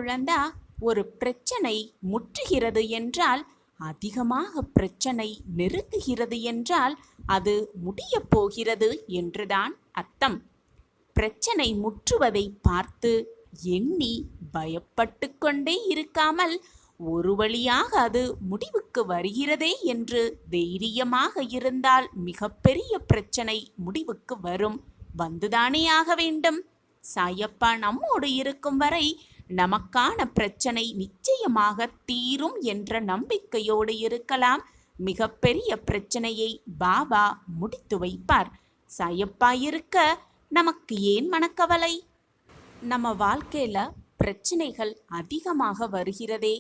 குழந்தா, ஒரு பிரச்சனை முற்றுகிறது என்றால், அதிகமாக பிரச்சனை நெருங்குகிறது என்றால் அது முடியப் போகிறது என்றுதான் அர்த்தம். பிரச்சனை முற்றுவதை பார்த்து எண்ணி பயப்பட்டு கொண்டே இருக்காமல், ஒரு வழியாக அது முடிவுக்கு வருகிறதே என்று தைரியமாக இருந்தால் மிகப்பெரிய பிரச்சனை முடிவுக்கு வரும், வந்துதானே ஆக வேண்டும். சாயப்பா நம்மோடு இருக்கும் வரை நமக்கான பிரச்சனை நிச்சயமாக தீரும் என்ற நம்பிக்கையோடு இருக்கலாம். மிகப்பெரிய பிரச்சனையை பாபா முடித்து வைப்பார். சாயப்பா இருக்க நமக்கு ஏன் மனக்கவலை? நம்ம வாழ்க்கையில பிரச்சனைகள் அதிகமாக வருகிறதே,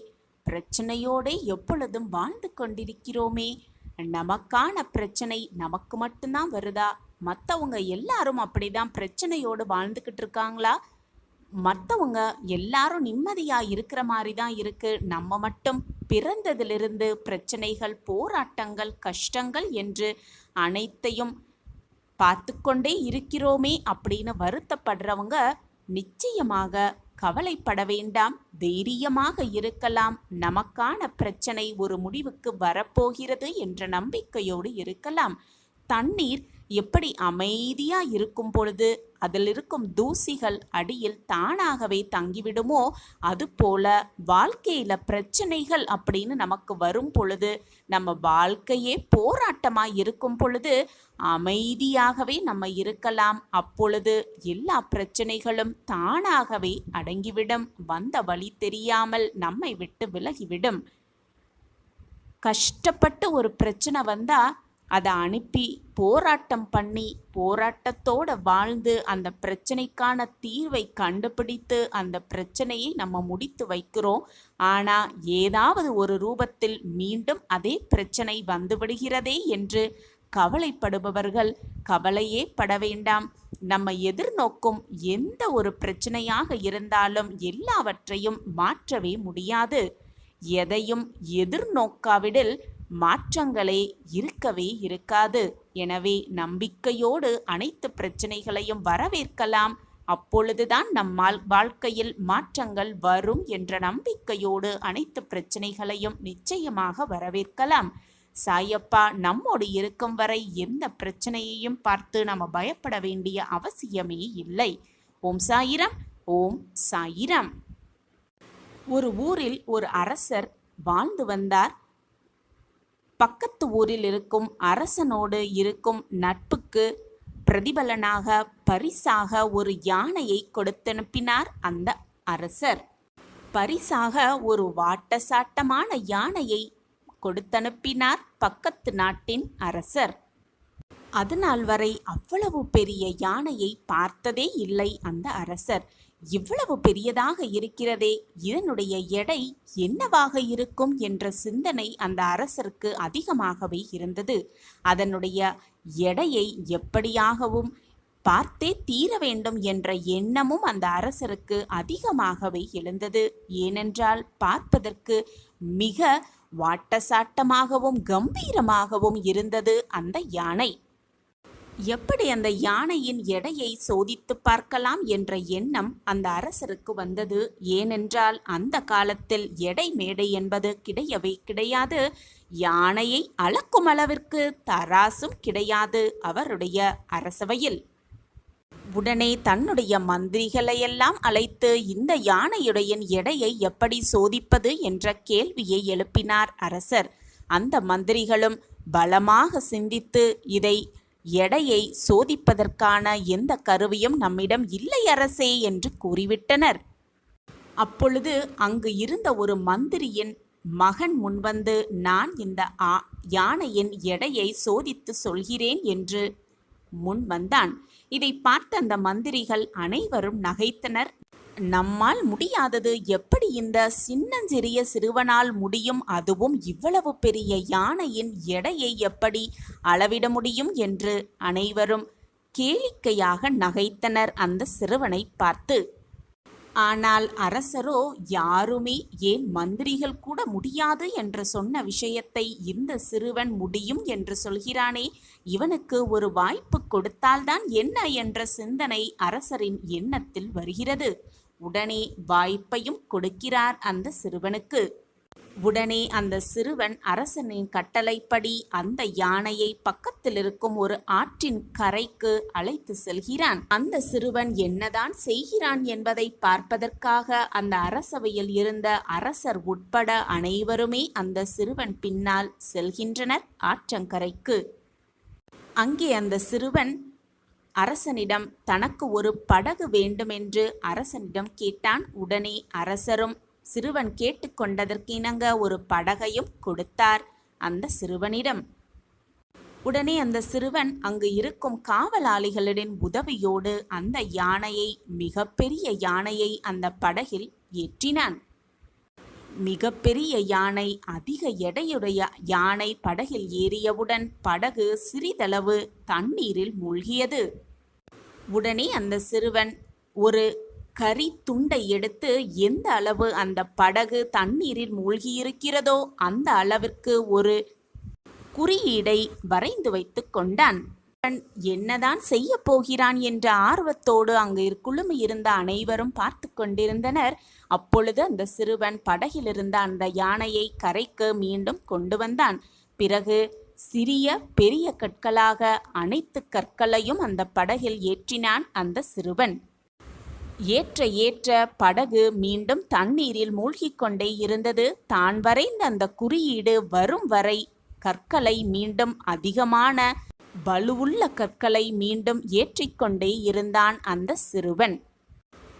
பிரச்சனையோட எப்பொழுதும் வாழ்ந்து கொண்டிருக்கிறோமே. நமக்கான பிரச்சனை நமக்கு மட்டும்தான் வருதா? மற்றவங்க எல்லாரும் அப்படிதான் பிரச்சனையோடு வாழ்ந்துக்கிட்டு இருக்காங்களா? மற்றவங்க எல்லாரும் நிம்மதியாக இருக்கிற மாதிரி தான் இருக்கு, நம்ம மட்டும் பிறந்ததிலிருந்து பிரச்சனைகள், போராட்டங்கள், கஷ்டங்கள் என்று அனைத்தையும் பார்த்து கொண்டே இருக்கிறோமே அப்படின்னு வருத்தப்படுறவங்க நிச்சயமாக கவலைப்பட வேண்டாம், தைரியமாக இருக்கலாம். நமக்கான பிரச்சனை ஒரு முடிவுக்கு வரப்போகிறது என்ற நம்பிக்கையோடு இருக்கலாம். தண்ணீர் எப்படி அமைதியா இருக்கும் பொழுது அதில் இருக்கும் தூசிகள் அடியில் தானாகவே தங்கிவிடுமோ, அதுபோல வாழ்க்கையில பிரச்சனைகள் அப்படின்னு நமக்கு வரும் பொழுது, நம்ம வாழ்க்கையே போராட்டமாய் இருக்கும் பொழுது அமைதியாகவே நம்ம இருக்கலாம். அப்பொழுது எல்லா பிரச்சனைகளும் தானாகவே அடங்கிவிடும், வந்த வழி தெரியாமல் நம்மை விட்டு விலகிவிடும். கஷ்டப்பட்டு ஒரு பிரச்சனை வந்தா அதை அனுப்பி போராட்டம் பண்ணி போராட்டத்தோடு வாழ்ந்து அந்த பிரச்சனைக்கான தீர்வை கண்டுபிடித்து அந்த பிரச்சனையை நம்ம முடித்து வைக்கிறோம். ஆனால் ஏதாவது ஒரு ரூபத்தில் மீண்டும் அதே பிரச்சனை வந்துவிடுகிறதே என்று கவலைப்படுபவர்கள் கவலையே பட வேண்டாம். நம்ம எதிர்நோக்கும் எந்த ஒரு பிரச்சனையாக இருந்தாலும் எல்லாவற்றையும் மாற்றவே முடியாது. எதையும் எதிர்நோக்காவிடில் மாற்றங்களே இருக்கவே இருக்காது. எனவே நம்பிக்கையோடு அனைத்து பிரச்சனைகளையும் வரவேற்கலாம். அப்பொழுதுதான் நம்மால் வாழ்க்கையில் மாற்றங்கள் வரும் என்ற நம்பிக்கையோடு அனைத்து பிரச்சனைகளையும் நிச்சயமாக வரவேற்கலாம். சாயப்பா நம்மோடு இருக்கும் வரை எந்த பிரச்சனையையும் பார்த்து நம்ம பயப்பட வேண்டிய அவசியமே இல்லை. ஓம் சாயிரம், ஓம் சாயிரம். ஒரு ஊரில் ஒரு அரசர் வாழ்ந்து வந்தார். பக்கத்து ஊரில் இருக்கும் அரசனோடு இருக்கும் நட்புக்கு பிரதிபலனாக பரிசாக ஒரு யானையை கொடுத்தனுப்பினார் அந்த அரசர். பரிசாக ஒரு வாட்டசாட்டமான யானையை கொடுத்தனுப்பினார் பக்கத்து நாட்டின் அரசர். அதுநாள் வரை அவ்வளவு பெரிய யானையை பார்த்ததே இல்லை அந்த அரசர். இவ்வளவு பெரியதாக இருக்கிறதே, இதனுடைய எடை என்னவாக இருக்கும் என்ற சிந்தனை அந்த அரசருக்கு அதிகமாகவே இருந்தது. அதனுடைய எடையை எப்படியாகவும் பார்த்தே தீர வேண்டும் என்ற எண்ணமும் அந்த அரசருக்கு அதிகமாகவே எழுந்தது. ஏனென்றால் பார்ப்பதற்கு மிக வாட்டசாட்டமாகவும் கம்பீரமாகவும் இருந்தது அந்த யானை. எப்படி அந்த யானையின் எடையை சோதித்து பார்க்கலாம் என்ற எண்ணம் அந்த அரசருக்கு வந்தது. ஏனென்றால் அந்த காலத்தில் எடை மேடை என்பது கிடையவே கிடையாது. யானையை அளக்கும் அளவிற்கு தராசும் கிடையாது அவருடைய அரசவையில். உடனே தன்னுடைய மந்திரிகளையெல்லாம் அழைத்து இந்த யானையுடைய எடையை எப்படி சோதிப்பது என்ற கேள்வியை எழுப்பினார் அரசர். அந்த மந்திரிகளும் பலமாக சிந்தித்து இதை எடையை சோதிப்பதற்கான எந்த கருவியும் நம்மிடம் இல்லை அரசே என்று கூறிவிட்டனர். அப்பொழுது அங்கு இருந்த ஒரு மந்திரியின் மகன் முன்வந்து, நான் இந்த யானையின் எடையை சோதித்து சொல்கிறேன் என்று முன் வந்தான். இதை பார்த்த அந்த மந்திரிகள் அனைவரும் நகைத்தனர். நம்மால் முடியாதது எப்படி இந்த சின்னஞ்சிறிய சிறுவனால் முடியும்? அதுவும் இவ்வளவு பெரிய யானையின் எடையை எப்படி அளவிட முடியும் என்று அனைவரும் கேளிக்கையாக நகைத்தனர் அந்த சிறுவனை பார்த்து. ஆனால் அரசரோ யாருமே, ஏன் மந்திரிகள் கூட முடியாது என்று சொன்ன விஷயத்தை இந்த சிறுவன் முடியும் என்று சொல்கிறானே, இவனுக்கு ஒரு வாய்ப்பு கொடுத்தால்தான் என்ன என்ற சிந்தனை அரசரின் எண்ணத்தில் வருகிறது. உடனே வாய்ப்பையும் கொடுக்கிறார் அந்த சிறுவனுக்கு. உடனே அந்த சிறுவன் அரசனின் கட்டளைப்படி அந்த யானையை பக்கத்தில் இருக்கும் ஒரு ஆற்றின் கரைக்கு அழைத்து செல்கிறான். அந்த சிறுவன் என்னதான் செய்கிறான் என்பதை பார்ப்பதற்காக அந்த அரசவையில் இருந்த அரசர் உட்பட அனைவருமே அந்த சிறுவன் பின்னால் செல்கின்றனர் ஆற்றங்கரைக்கு. அங்கே அந்த சிறுவன் அரசனிடம் தனக்கு ஒரு படகு வேண்டுமென்று அரசனிடம் கேட்டான். உடனே அரசரும் சிறுவன் கேட்டுக்கொண்டதற்கிணங்க ஒரு படகையும் கொடுத்தார் அந்த சிறுவனிடம். உடனே அந்த சிறுவன் அங்கு இருக்கும் காவலாளிகளின் உதவியோடு அந்த யானையை, மிகப்பெரிய யானையை அந்த படகில் ஏற்றினான். மிகப்பெரிய யானை, அதிக எடையுடைய யானை படகில் ஏறியவுடன் படகு சிறிதளவு தண்ணீரில் மூழ்கியது. உடனே அந்த சிறுவன் ஒரு கரி துண்டை எடுத்து எந்த அளவு அந்த படகு தண்ணீரில் மூழ்கியிருக்கிறதோ அந்த அளவிற்கு ஒரு குறியீடை வரைந்து வைத்து கொண்டான். என்னதான் செய்ய போகிறான் என்ற ஆர்வத்தோடு அங்கு குழுமியிருந்த அனைவரும் பார்த்து கொண்டிருந்தனர். அப்பொழுது அந்த சிறுவன் படகில் இருந்த அந்த யானையை கரைக்கு மீண்டும் கொண்டு வந்தான். பிறகு சிறிய பெரிய கற்களாக அனைத்து கற்களையும் அந்த படகில் ஏற்றினான் அந்த சிறுவன். ஏற்ற ஏற்ற படகு மீண்டும் தண்ணீரில் மூழ்கிக் கொண்டே இருந்தது. தான் வரைந்த அந்த குறியீடு வரும் வரை கற்களை மீண்டும், அதிகமான வலுவுள்ள கற்களை மீண்டும் ஏற்றிக்கொண்டே இருந்தான் அந்த சிறுவன்.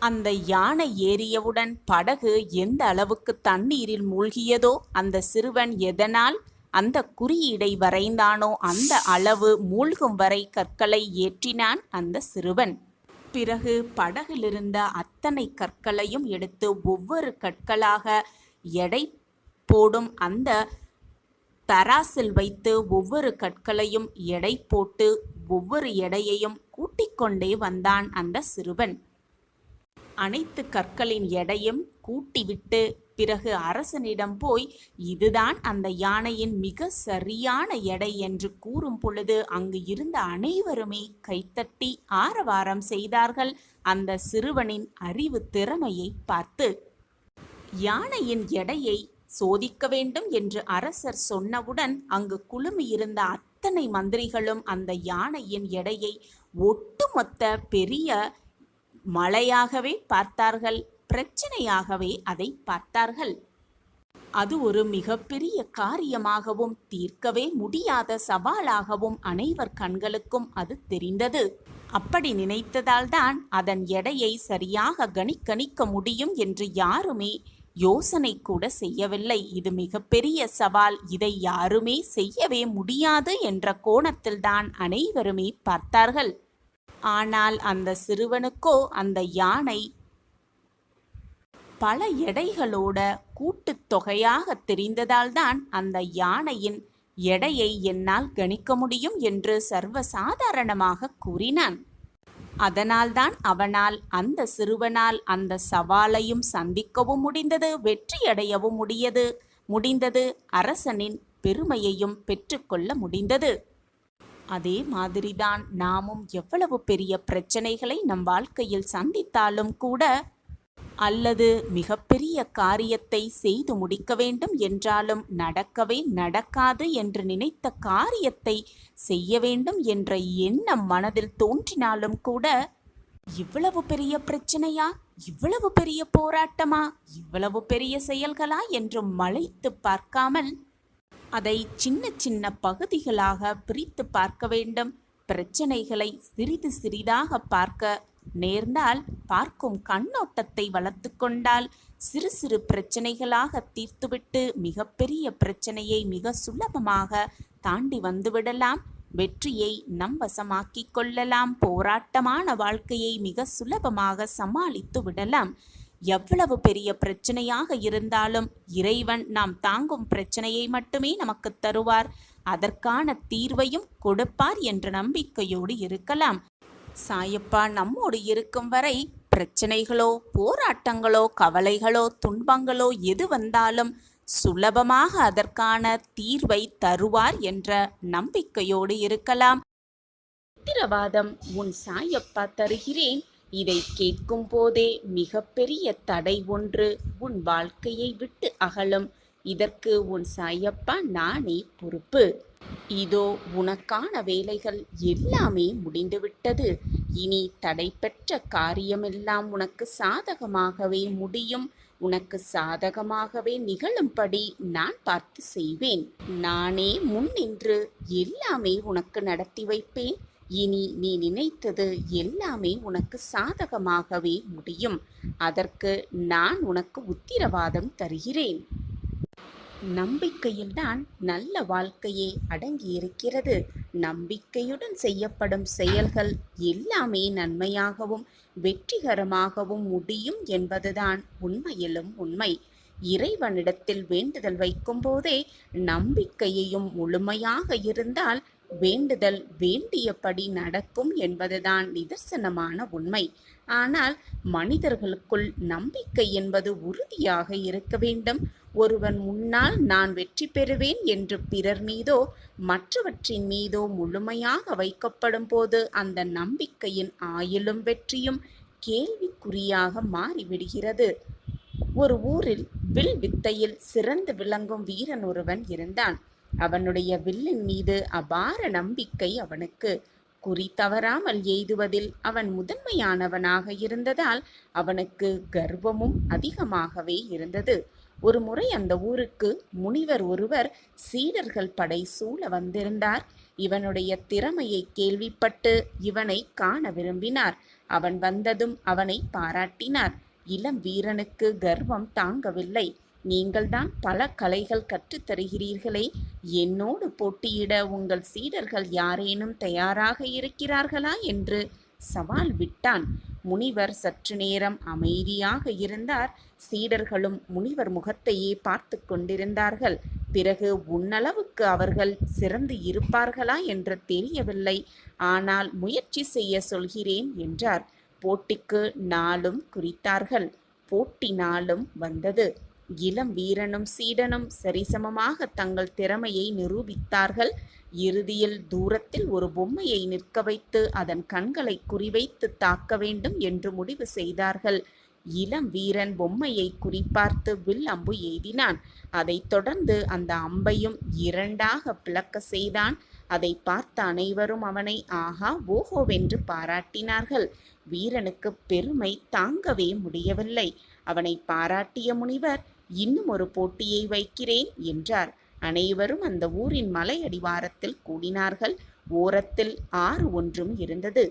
அந்த யானை ஏறியவுடன் படகு எந்த அளவுக்கு தண்ணீரில் மூழ்கியதோ, அந்த சிறுவன் எதனால் அந்த குறியீடை வரைந்தானோ அந்த அளவு மூழ்கும் வரை கற்களை ஏற்றினான் அந்த சிறுவன். பிறகு படகிலிருந்த அத்தனை கற்களையும் எடுத்து ஒவ்வொரு கற்களாக எடை போடும் அந்த தராசில் வைத்து ஒவ்வொரு கற்களையும் எடை போட்டு ஒவ்வொரு எடையையும் கூட்டிக் கொண்டே வந்தான் அந்த சிறுவன். அனைத்து கற்களின் எடையும் கூட்டிவிட்டு பிறகு அரசனிடம் போய் இதுதான் அந்த யானையின் மிக சரியான எடை என்று கூறும் பொழுது அங்கு இருந்த அனைவருமே கைத்தட்டி ஆரவாரம் செய்தார்கள் அந்த சிறுவனின் அறிவு திறமையை பார்த்து. யானையின் எடையை சோதிக்க வேண்டும் என்று அரசர் சொன்னவுடன் அங்கு குழுமியிருந்த அத்தனை மந்திரிகளும் அந்த யானையின் எடையை ஒட்டுமொத்த பெரிய மலையாகவே பார்த்தார்கள், பிரச்சனையாகவே அதை பார்த்தார்கள். அது ஒரு மிகப்பெரிய காரியமாகவும் தீர்க்கவே முடியாத சவாலாகவும் அனைவர் கண்களுக்கும் அது தெரிந்தது. அப்படி நினைத்ததால் தான் அதன் எடையை சரியாக கணிக்க முடியும் என்று யாருமே யோசனை கூட செய்யவில்லை. இது மிகப்பெரிய சவால், இதை யாருமே செய்யவே முடியாது என்ற கோணத்தில்தான் அனைவருமே பார்த்தார்கள். ஆனால் அந்த சிறுவனுக்கோ அந்த யானை பல எடைகளோட கூட்டுத் தொகையாக தெரிந்ததால் தான் அந்த யானையின் எடையை என்னால் கணிக்க முடியும் என்று சர்வசாதாரணமாக கூறினான். அதனால்தான் அவனால், அந்த சிறுவனால் அந்த சவாலையும் சந்திக்கவும் முடிந்தது, வெற்றியடையவும் முடிந்தது, அரசனின் பெருமையையும் பெற்றுக்கொள்ள முடிந்தது. அதே மாதிரிதான் நாமும் எவ்வளவு பெரிய பிரச்சனைகளை நம் வாழ்க்கையில் சந்தித்தாலும் கூட, அல்லது மிகப்பெரிய காரியத்தை செய்து முடிக்க வேண்டும் என்றாலும் நடக்கவே நடக்காது என்று நினைத்த காரியத்தை செய்ய வேண்டும் என்ற எண்ணம் மனதில் தோன்றினாலும் கூட, இவ்வளவு பெரிய பிரச்சனையா, இவ்வளவு பெரிய போராட்டமா, இவ்வளவு பெரிய செயல்களா என்று மலைத்து பார்க்காமல் அதை சின்ன சின்ன பகுதிகளாக பிரித்து பார்க்க வேண்டும். பிரச்சனைகளை சிறிது சிறிதாக பார்க்க நேர்ந்தால், பார்க்கும் கண்ணோட்டத்தை வளர்த்து கொண்டால், சிறு சிறு பிரச்சனைகளாக தீர்த்துவிட்டு மிகப்பெரிய பிரச்சனையை மிக சுலபமாக தாண்டி வந்துவிடலாம். வெற்றியை நம் வசமாக்கிக் கொள்ளலாம். போராட்டமான வாழ்க்கையை மிக சுலபமாக சமாளித்து விடலாம். எவ்வளவு பெரிய பிரச்சனையாக இருந்தாலும் இறைவன் நாம் தாங்கும் பிரச்சனையை மட்டுமே நமக்கு தருவார், அதற்கான தீர்வையும் கொடுப்பார் என்ற நம்பிக்கையோடு இருக்கலாம். சாயப்பா நம்மோடு இருக்கும் வரை பிரச்சனைகளோ, போராட்டங்களோ, கவலைகளோ, துன்பங்களோ எது வந்தாலும் சுலபமாக அதற்கான தீர்வை தருவார் என்ற நம்பிக்கையோடு இருக்கலாம். உத்திரவாதம் உன் சாயப்பா தருகிறேன். இதை கேட்கும் போதே மிகப்பெரிய தடை ஒன்று உன் வாழ்க்கையை விட்டு அகலும். இதற்கு உன் சாயப்பா நானே பொறுப்பு. இதோ உனக்கான வேலைகள் எல்லாமே முடிந்துவிட்டது. இனி தடைபெற்ற காரியமெல்லாம் உனக்கு சாதகமாகவே முடியும். உனக்கு சாதகமாகவே நிகழும்படி நான் பார்த்து செய்வேன். நானே முன் நின்று எல்லாமே உனக்கு நடத்தி வைப்பேன். இனி நீ நினைத்தது எல்லாமே உனக்கு சாதகமாகவே முடியும். அதற்கு நான் உனக்கு உத்திரவாதம் தருகிறேன். நம்பிக்கையில்தான் நல்ல வாழ்க்கையே அடங்கியிருக்கிறது. நம்பிக்கையுடன் செய்யப்படும் செயல்கள் எல்லாமே நன்மையாகவும் வெற்றிகரமாகவும் முடியும் என்பதுதான் உண்மையிலும் உண்மை. இறைவனிடத்தில் வேண்டுதல் வைக்கும் போதே நம்பிக்கையையும் முழுமையாக இருந்தால் வேண்டுதல் வேண்டியபடி நடக்கும் என்பதுதான் நிதர்சனமான உண்மை. ஆனால் மனிதர்களுக்குள் நம்பிக்கை என்பது உறுதியாக இருக்க வேண்டும். ஒருவன் முன்னால் நான் வெற்றி பெறுவேன் என்று பிறர் மீதோ மற்றவற்றின் மீதோ முழுமையாக வைக்கப்படும் போது அந்த நம்பிக்கையின் ஆயுளும் வெற்றியும் கேள்விக்குறியாக மாறிவிடுகிறது. ஒரு ஊரில் வில் வித்தையில் சிறந்து விளங்கும் வீரன் ஒருவன் இருந்தான். அவனுடைய வில்லின் மீது அபார நம்பிக்கை அவனுக்கு. குறி தவறாமல் எய்துவதில் அவன் முதன்மையானவனாக இருந்ததால் அவனுக்கு கர்வமும் அதிகமாகவே இருந்தது. ஒரு முறை அந்த ஊருக்கு முனிவர் ஒருவர் சீடர்கள் படை சூழ வந்திருந்தார். இவனுடைய திறமையை கேள்விப்பட்டு இவனை காண விரும்பினார். அவன் வந்ததும் அவனை பாராட்டினார். இளம் வீரனுக்கு கர்வம் தாங்கவில்லை. நீங்கள்தான் பல கலைகள் கற்றுத்தருகிறீர்களே, என்னோடு போட்டியிட உங்கள் சீடர்கள் யாரேனும் தயாராக இருக்கிறார்களா என்று சவால் விட்டான். முனிவர் சற்று நேரம் அமைதியாக இருந்தார். சீடர்களும் முனிவர் முகத்தையே பார்த்து கொண்டிருந்தார்கள். பிறகு உன்னளவுக்கு அவர்கள் சிறந்து இருப்பார்களா என்று தெரியவில்லை. ஆனால் முயற்சி செய்ய சொல்கிறேன் என்றார். போட்டிக்கு நாளும் குறித்தார்கள். போட்டி நாளும் வந்தது. இளம் வீரனும் சீடனும் சரிசமமாக தங்கள் திறமையை நிரூபித்தார்கள். இறுதியில் தூரத்தில் ஒரு பொம்மையை நிற்க வைத்து அதன் கண்களை குறிவைத்து தாக்க வேண்டும் என்று முடிவு செய்தார்கள். இளம் வீரன் பொம்மையை குறிப்பார்த்து வில் அம்பு எய்தினான். அதைத் தொடர்ந்து அந்த அம்பையும் இரண்டாக பிளக்க செய்தான். அதை பார்த்த அனைவரும் அவனை ஆஹா ஓஹோவென்று பாராட்டினார்கள். வீரனுக்கு பெருமை தாங்கவே முடியவில்லை. அவனை பாராட்டிய முனிவர் இன்னும் ஒரு போட்டியை வைக்கிறேன் என்றார். அனைவரும் அந்த ஊரின் மலை அடிவாரத்தில் கூடினார்கள். ஓரத்தில் ஆறு ஒன்றும் இருந்தது.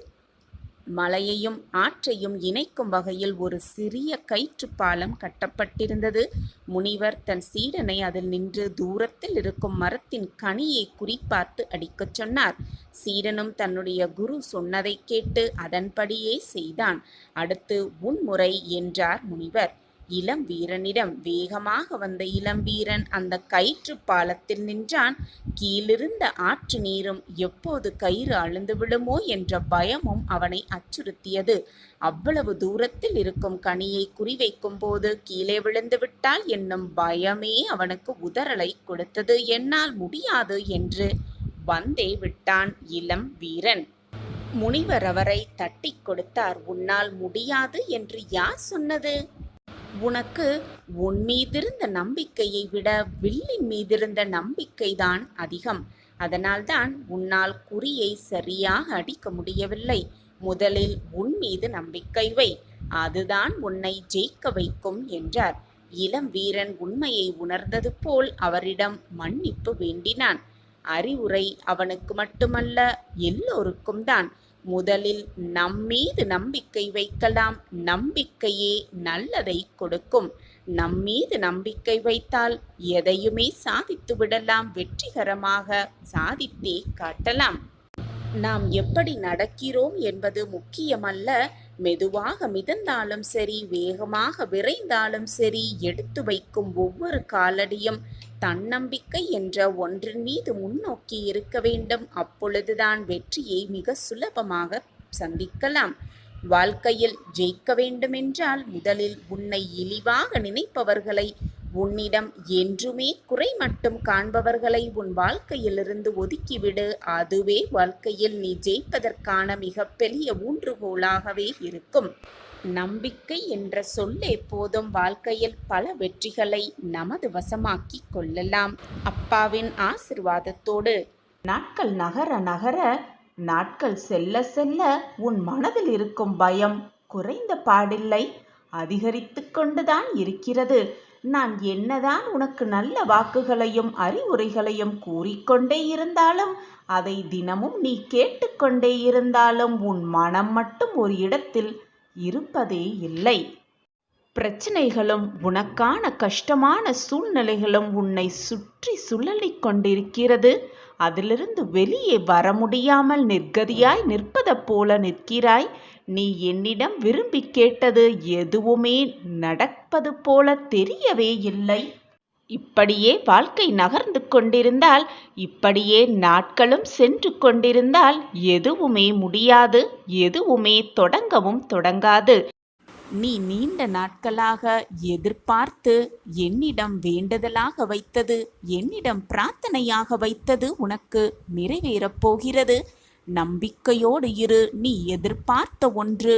மலையையும் ஆற்றையும் இணைக்கும் வகையில் ஒரு சிறிய கயிற்று பாலம் கட்டப்பட்டிருந்தது. முனிவர் தன் சீடனை அதில் நின்று தூரத்தில் இருக்கும் மரத்தின் கனியை குறிப்பார்த்து அடிக்கச் சொன்னார். சீடனும் தன்னுடைய குரு சொன்னதை கேட்டு அதன்படியே செய்தான். அடுத்து உன்முறை என்றார் முனிவர். இளம் வீரனிடம் வேகமாக வந்த இளம் வீரன் அந்த கயிற்று பாலத்தில் நின்றான். கீழிருந்த ஆற்று நீரும் எப்போது கயிறு அழுந்து விடுமோ என்ற பயமும் அவனை அச்சுறுத்தியது. அவ்வளவு தூரத்தில் இருக்கும் கனியை குறிவைக்கும் போது கீழே விழுந்து விட்டால் என்னும் பயமே அவனுக்கு உதறலை கொடுத்தது. என்னால் முடியாது என்று வந்தே விட்டான் இளம் வீரன். முனிவர் அவரை தட்டி கொடுத்தார். உன்னால் முடியாது என்று யார் சொன்னது? உனக்கு உன் மீதிருந்த நம்பிக்கையை விட வில்லின் மீதிருந்த நம்பிக்கைதான் அதிகம். அதனால்தான் உன்னால் குறியை சரியாக அடிக்க முடியவில்லை. முதலில் உன் மீது நம்பிக்கை வை, அதுதான் உன்னை ஜெயிக்க வைக்கும் என்றார். இளம் வீரன் உண்மையை உணர்ந்தது போல் அவரிடம் மன்னிப்பு வேண்டினான். அறிவுரை அவனுக்கு மட்டுமல்ல, எல்லோருக்கும் தான். முதலில் நம்மீது நம்பிக்கை வைக்கலாம். நம்பிக்கையே நல்லதை கொடுக்கும். நம்மீது நம்பிக்கை வைத்தால் எதையுமே சாதித்து விடலாம். வெற்றிகரமாக சாதித்தே காட்டலாம். நாம் எப்படி நடக்கிறோம் என்பது முக்கியமல்ல. மெதுவாக மிதந்தாலும் சரி, வேகமாக விரைந்தாலும் சரி, எடுத்து வைக்கும் ஒவ்வொரு காலடியும் தன்னம்பிக்கை என்ற ஒன்றின் மீது முன்னோக்கி இருக்க வேண்டும். அப்பொழுதுதான் வெற்றியை மிக சுலபமாக சந்திக்கலாம். வாழ்க்கையில் ஜெயிக்க வேண்டுமென்றால் முதலில் உன்னை இழிவாக நினைப்பவர்களை உன்னிடம் என்றுமே குறை மட்டும் காண்பவர்களை உன் வாழ்க்கையிலிருந்து ஒதுக்கிவிடு. அதுவே வாழ்க்கையில் நீ ஜெயிப்பதற்கான மிகப்பெரிய ஊன்றுகோலாகவே இருக்கும். நம்பிக்கை என்ற சொல்லே போதும் வாழ்க்கையில் பல வெற்றிகளை நமது வசமாக்கி கொள்ளலாம். அப்பாவின் ஆசிர்வாதத்தோடு. நாட்கள் நகர நகர, நாட்கள் செல்ல செல்ல உன் மனதில் இருக்கும் பயம் குறைந்த பாடில்லை, அதிகரித்து கொண்டுதான் இருக்கிறது. நான் என்னதான் உனக்கு நல்ல வாக்குகளையும் அறிவுரைகளையும் கூறிக்கொண்டே இருந்தாலும், அதை தினமும் நீ கேட்டுக்கொண்டே இருந்தாலும் உன் மனம் மட்டும் ஒரு இடத்தில் இருப்பதே இல்லை. பிரச்சனைகளும் உனக்கான கஷ்டமான சூழ்நிலைகளும் உன்னை சுற்றி சுழலிக் கொண்டிருக்கிறது. அதிலிருந்து வெளியே வர முடியாமல் நிர்கதியாய் நிற்பது போல நிற்கிறாய். நீ என்னிடம் விரும்பி கேட்டது எதுவுமே நடப்பது போல தெரியவே இல்லை. இப்படியே வாழ்க்கை நகர்ந்து கொண்டிருந்தால், இப்படியே நாட்களும் சென்று கொண்டிருந்தால் எதுவுமே முடியாது, எதுவுமே தொடங்கவும் தொடங்காது. நீ நீண்ட நாட்களாக எதிர்பார்த்து என்னிடம் வேண்டுதலாக வைத்தது, என்னிடம் பிரார்த்தனையாக வைத்தது உனக்கு நிறைவேறப் போகிறது. நம்பிக்கையோடு இரு. நீ எதிர்பார்த்த ஒன்று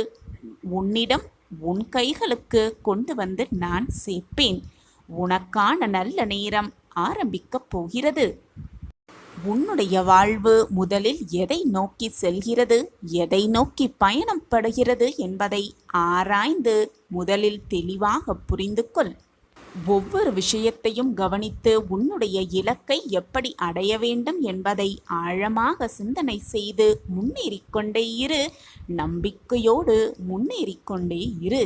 உன்னிடம் உன் கைகளுக்கு கொண்டு வந்து நான் சேர்ப்பேன். உனக்கான நல்ல நேரம் ஆரம்பிக்கப் போகிறது. உன்னுடைய வாழ்வு முதலில் எதை நோக்கி செல்கிறது, எதை நோக்கி பயணப்படுகிறது என்பதை ஆராய்ந்து முதலில் தெளிவாக புரிந்து கொள். ஒவ்வொரு விஷயத்தையும் கவனித்து உன்னுடைய இலக்கை எப்படி அடைய வேண்டும் என்பதை ஆழமாக சிந்தனை செய்து முன்னேறிக்கொண்டே இரு. நம்பிக்கையோடு முன்னேறிக்கொண்டே இரு.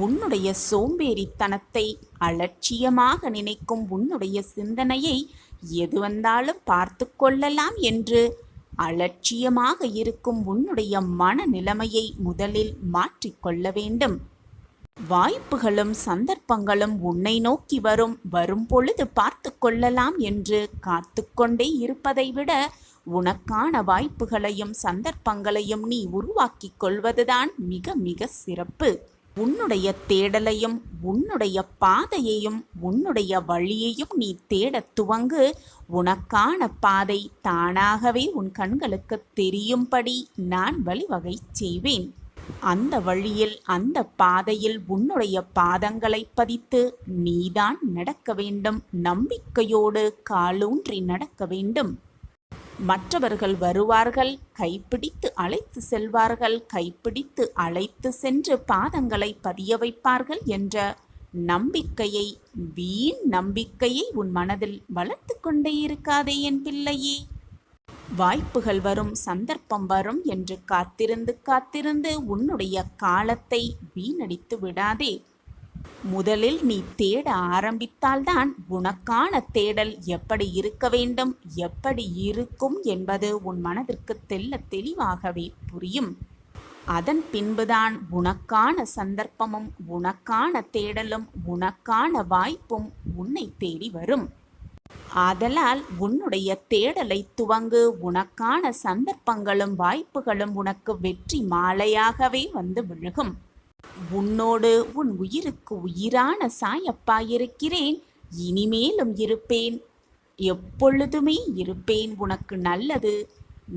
உன்னுடைய சோம்பேறித்தனத்தை, அலட்சியமாக நினைக்கும் உன்னுடைய சிந்தனையை எது வந்தாலும் பார்த்து கொள்ளலாம் என்று அலட்சியமாக இருக்கும் உன்னுடைய மனநிலைமையை முதலில் மாற்றிக்கொள்ள வேண்டும். வாய்ப்புகளும் சந்தர்ப்பங்களும் உன்னை நோக்கி வரும் பொழுது பார்த்து கொள்ளலாம் என்று காத்து கொண்டே இருப்பதை விட, உனக்கான வாய்ப்புகளையும் சந்தர்ப்பங்களையும் நீ உருவாக்கி கொள்வதுதான் மிக மிக சிறப்பு. உன்னுடைய தேடலையும் உன்னுடைய பாதையையும் உன்னுடைய வழியையும் நீ தேடத் துவங்கு. உனக்கான பாதை தானாகவே உன் கண்களுக்கு தெரியும்படி நான் வழிவகை செய்வேன். அந்த வழியில், அந்த பாதையில் உன்னுடைய பாதங்களை பதித்து நீதான் நடக்க வேண்டும். நம்பிக்கையோடு காலூன்றி நடக்க வேண்டும். மற்றவர்கள் வருவார்கள், கைப்பிடித்து அழைத்து செல்வார்கள், கைப்பிடித்து அழைத்து சென்று பாதங்களை பதிய வைப்பார்கள் என்ற நம்பிக்கையை, வீண் நம்பிக்கையை உன் மனதில் வளர்த்து கொண்டே இருக்காதே என் பிள்ளையே. வாய்ப்புகள் வரும், சந்தர்ப்பம் வரும் என்று காத்திருந்து காத்திருந்து உன்னுடைய காலத்தை வீணடித்து விடாதே. முதலில் நீ தேட ஆரம்பித்தால்தான் உனக்கான தேடல் எப்படி இருக்க வேண்டும், எப்படி இருக்கும் என்பது உன் மனதிற்கு தெள்ள தெளிவாகவே புரியும். அதன் பின்புதான் உனக்கான சந்தர்ப்பமும் உனக்கான தேடலும் உனக்கான வாய்ப்பும் உன்னை தேடி வரும். ஆதலால் உன்னுடைய தேடலை துவங்கு. உனக்கான சந்தர்ப்பங்களும் வாய்ப்புகளும் உனக்கு வெற்றி மாலையாகவே வந்து விழுகும். உன்னோடு உன் உயிருக்கு உயிரான சாயப்பா இருக்கிறேன். இனிமேலும் இருப்பேன், எப்பொழுதுமே இருப்பேன். உனக்கு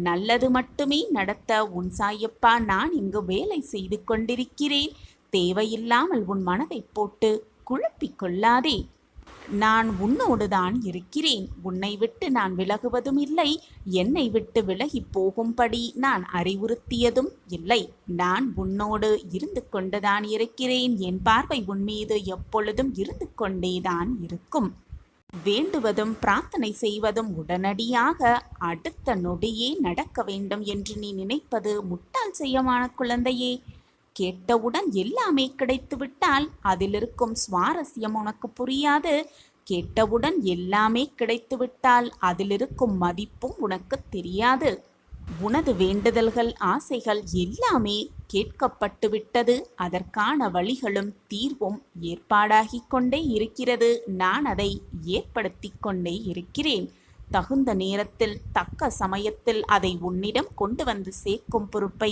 நல்லது மட்டுமே நடத்த உன் சாயப்பா நான் இங்கு வேலை செய்து கொண்டிருக்கிறேன். தேவையில்லாமல் உன் மனதை போட்டு குழப்பிக் கொள்ளாதே. நான் உன்னோடு தான் இருக்கிறேன். உன்னை விட்டு நான் விலகுவதும் இல்லை, என்னை விட்டு விலகி போகும்படி நான் அறிவுறுத்தியதும் இல்லை. நான் உன்னோடு இருந்து கொண்டுதான் இருக்கிறேன். என் பார்வை உன் மீது எப்பொழுதும் இருந்து கொண்டேதான் இருக்கும். வேண்டுவதும் பிரார்த்தனை செய்வதும் உடனடியாக அடுத்த நொடியே நடக்க வேண்டும் என்று நீ நினைப்பது முட்டாள் செய்யமான குழந்தையே. கேட்டவுடன் எல்லாமே கிடைத்துவிட்டால் அதில் இருக்கும் சுவாரஸ்யம் உனக்கு புரியாது. கேட்டவுடன் எல்லாமே கிடைத்துவிட்டால் அதில் இருக்கும் மதிப்பும் உனக்கு தெரியாது. உனது வேண்டுதல்கள், ஆசைகள் எல்லாமே கேட்கப்பட்டு விட்டது. அதற்கான வழிகளும் தீர்வும் ஏற்பாடாகி கொண்டே இருக்கிறது. நான் அதை ஏற்படுத்தி கொண்டே இருக்கிறேன். தகுந்த நேரத்தில் தக்க சமயத்தில் அதை உன்னிடம் கொண்டு வந்து சேர்க்கும் பொறுப்பை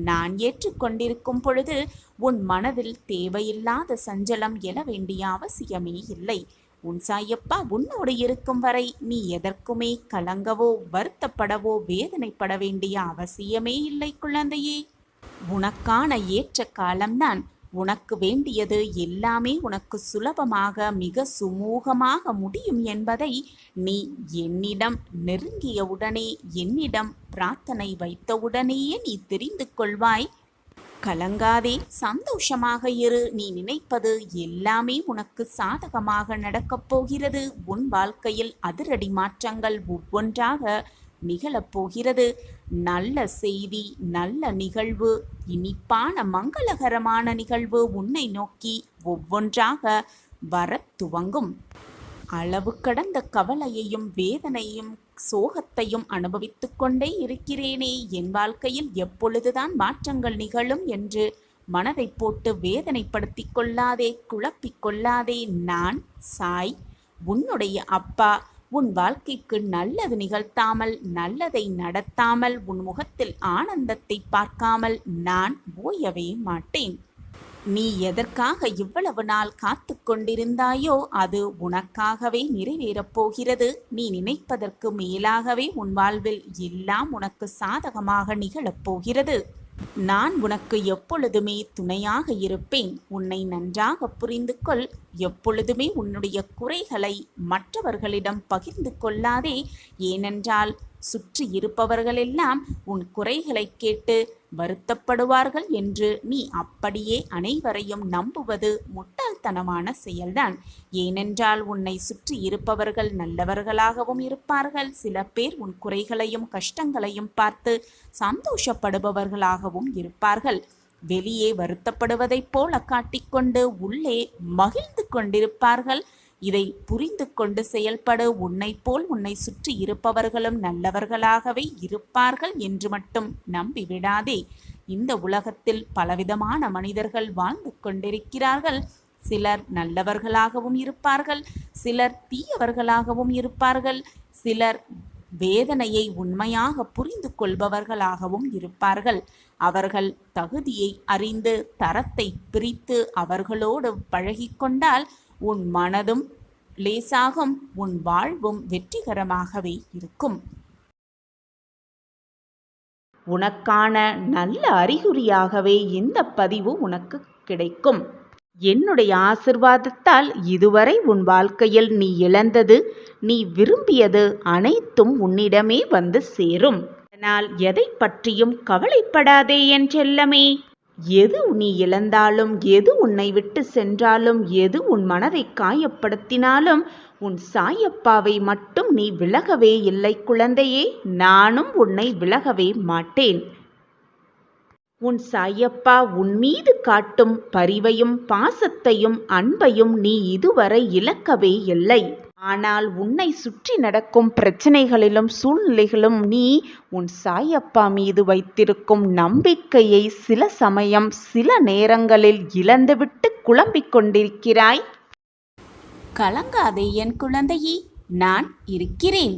நான் ஏற்றுக்கொண்டிருக்கும் பொழுது உன் மனதில் தேவையில்லாத சஞ்சலம் எழ வேண்டிய அவசியமே இல்லை. உன் சாயப்பா உன்னோடு இருக்கும் வரை நீ எதற்குமே கலங்கவோ வருத்தப்படவோ வேதனைப்பட வேண்டிய அவசியமே இல்லை குழந்தையே. உனக்கான ஏற்ற காலம்தான். உனக்கு வேண்டியது எல்லாமே உனக்கு சுலபமாக மிக சுமூகமாக முடியும் என்பதை நீ என்னிடம் நெருங்கியவுடனே, என்னிடம் பிரார்த்தனை வைத்தவுடனேயே நீ தெரிந்து கொள்வாய். கலங்காதே, சந்தோஷமாக இரு. நீ நினைப்பது எல்லாமே உனக்கு சாதகமாக நடக்கப் போகிறது. உன் வாழ்க்கையில் அதிரடி மாற்றங்கள் ஒவ்வொன்றாக நிகழப்போகிறது. நல்ல செய்தி, நல்ல நிகழ்வு, இனிப்பான மங்களகரமான நிகழ்வு உன்னை நோக்கி ஒவ்வொன்றாக வரத் துவங்கும். அளவு கடந்த கவலையையும் வேதனையும் சோகத்தையும் அனுபவித்துக் கொண்டே இருக்கிறேனே, என் வாழ்க்கையில் எப்பொழுதுதான் மாற்றங்கள் நிகழும் என்று மனதை போட்டு வேதனைப்படுத்திக் கொள்ளாதே, குழப்பிக் கொள்ளாதே. நான் சாய், உன்னுடைய அப்பா, உன் வாழ்க்கைக்கு நல்லது நிகழ்த்தாமல், நல்லதை நடத்தாமல், உன் முகத்தில் ஆனந்தத்தை பார்க்காமல் நான் ஓயவே மாட்டேன். நீ எதற்காக இவ்வளவு நாள் காத்து கொண்டிருந்தாயோ அது உனக்காகவே நிறைவேறப் போகிறது. நீ நினைப்பதற்கு மேலாகவே உன் வாழ்வில் எல்லாம் உனக்கு சாதகமாக நிகழப் போகிறது. நான் உனக்கு எப்பொழுதுமே துணையாக இருப்பேன். உன்னை நன்றாக புரிந்து கொள். எப்பொழுதுமே உன்னுடைய குறைகளை மற்றவர்களிடம் பகிர்ந்து கொள்ளாதே. ஏனென்றால் சுற்றி இருப்பவர்களெல்லாம் உன் குறைகளை கேட்டு வருத்தப்படுவார்கள் என்று நீ அப்படியே அனைவரையும் நம்புவது முட்டாள்தனமான செயல்தான். ஏனென்றால் உன்னை சுற்றி இருப்பவர்கள் நல்லவர்களாகவும் இருப்பார்கள். சில பேர் உன் குறைகளையும் கஷ்டங்களையும் பார்த்து சந்தோஷப்படுபவர்களாகவும் இருப்பார்கள். வெளியே வருத்தப்படுவதைப் போல காட்டிக்கொண்டு உள்ளே மகிழ்ந்து கொண்டிருப்பார்கள். இதை புரிந்து கொண்டு செயல்படு. உன்னை போல் உன்னை சுற்றி இருப்பவர்களும் நல்லவர்களாகவே இருப்பார்கள் என்று மட்டும் நம்பிவிடாதே. இந்த உலகத்தில் பலவிதமான மனிதர்கள் வாழ்ந்து கொண்டிருக்கிறார்கள். சிலர் நல்லவர்களாகவும் இருப்பார்கள், சிலர் தீயவர்களாகவும் இருப்பார்கள், சிலர் வேதனையை உண்மையாக புரிந்து கொள்பவர்களாகவும் இருப்பார்கள். அவர்கள் தகுதியை அறிந்து தரத்தை பிரித்து அவர்களோடு பழகிக்கொண்டால் உன் மனதும் லேசாகும், உன் வாழ்வும் வெற்றிகரமாகவே இருக்கும். உனக்கான நல்ல அறிகுறியாகவே இந்த பதிவு உனக்கு கிடைக்கும். என்னுடைய ஆசிர்வாதத்தால் இதுவரை உன் வாழ்க்கையில் நீ இழந்தது, நீ விரும்பியது அனைத்தும் உன்னிடமே வந்து சேரும். அதனால் எதை பற்றியும் கவலைப்படாதே என் செல்லமே. எது நீ இழந்தாலும், எது உன்னை விட்டு சென்றாலும், எது உன் மனதை காயப்படுத்தினாலும் உன் சாயப்பாவை மட்டும் நீ விலகவே இல்லை குழந்தையே. நானும் உன்னை விலகவே மாட்டேன். உன் சாயப்பா உன் மீது காட்டும் பரிவையும் பாசத்தையும் அன்பையும் நீ இதுவரை இழக்கவே இல்லை. ஆனால் உன்னை சுற்றி நடக்கும் பிரச்சனைகளிலும் சூழ்நிலைகளும் நீ உன் சாயப்பா மீது வைத்திருக்கும் நம்பிக்கையை சில சமயம் சில நேரங்களில் இழந்துவிட்டு குழம்பிக் கொண்டிருக்கிறாய். கலங்காதே என் குழந்தையே, நான் இருக்கிறேன்.